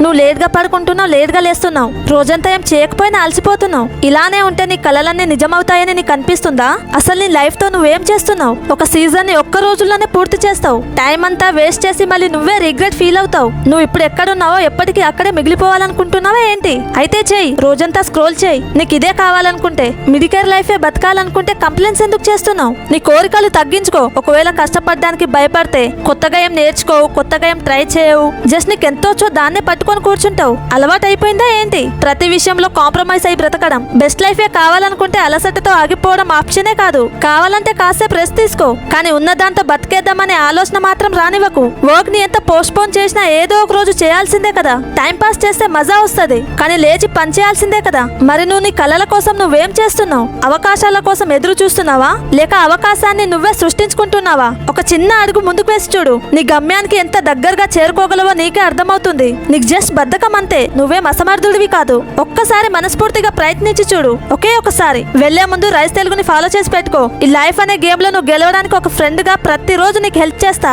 నువ్వు లేట్గా పడుకుంటున్నావు, లేట్గా లేస్తున్నావు, రోజంతా ఏం చేయకపోయినా అలసిపోతున్నావు. ఇలానే ఉంటే నీ కలలన్నీ నిజమవుతాయని నీకు అనిపిస్తుందా? అసలు నీ లైఫ్ తో నువ్వేం చేస్తున్నావు? ఒక సీజన్ ని ఒక్క రోజుల్లోనే పూర్తి చేస్తావు. టైం అంతా వేస్ట్ చేసి మళ్ళీ నువ్వే రిగ్రెట్ ఫీల్ అవుతావు. నువ్వు ఇప్పుడు ఎక్కడున్నావో ఎప్పటికీ అక్కడే మిగిలిపోవాలనుకుంటున్నావా ఏంటి? అయితే చెయ్యి, రోజంతా స్క్రోల్ చేయి. నీకు ఇదే కావాలనుకుంటే, మిడికేర్ లైఫే బతకాలనుకుంటే కంప్లైంట్స్ ఎందుకు చేస్తున్నావు? నీ కోరికలు తగ్గించుకో. ఒకవేళ కష్టపడడానికి భయపడితే కొత్తగా ఏం నేర్చుకోవు, కొత్తగా ఏం ట్రై చేయవు. జస్ట్ నీకు ఎంతో వచ్చో దాన్నే పట్టుకొని కూర్చుంటావు. అలవాటు అయిపోయిందా ఏంటి? ప్రతి విషయంలో కాంప్రమైజ్ అయి బ్రతకడం. బెస్ట్ లైఫే కావాలనుకుంటే అలసటతో ఆగిపోవడం ఆప్షనే కాదు. కావాలంటే కాసేపు రెస్ట్ తీసుకో, కానీ ఉన్న దాంతో బతికేద్దామనే ఆలోచన మాత్రం రానివ్వకు. వర్క్ ని ఎంత పోస్ట్పోన్ చేసినా ఏదో ఒక రోజు చేయాల్సిందే కదా. టైం పాస్ చేస్తే మజా వస్తుంది, కానీ లేచి పని చేయాల్సిందే కదా. మరి నువ్వు నీ కలల కోసం నువ్వేం చేస్తున్నావు? అవకాశాల కోసం ఎదురు చూస్తున్నావా, లేక అవకాశాన్ని నువ్వే సృష్టించుకుంటున్నావా? ఒక చిన్న అడుగు ముందుకు వేసి చూడు. నీ గమ్యానికి ఎంత దగ్గరగా చేరుకోగలవో నీకే అర్థమవుతుంది. నీకు జస్ట్ బద్ధకం అంతే, నువ్వేం అసమర్థుడివి కాదు. ఒక్కసారి మనస్ఫూర్తిగా ప్రయత్నించి చూడు, ఒకే ఒకసారి. వెళ్లే ముందు రైస్ తెలుగుని ఫాలో చేసి పెట్టుకో. ఈ లైఫ్ అనే గేమ్ లో నువ్వు గెలవడానికి ఒక ఫ్రెండ్ గా ప్రతిరోజు నీకు హెల్ప్ చేస్తా.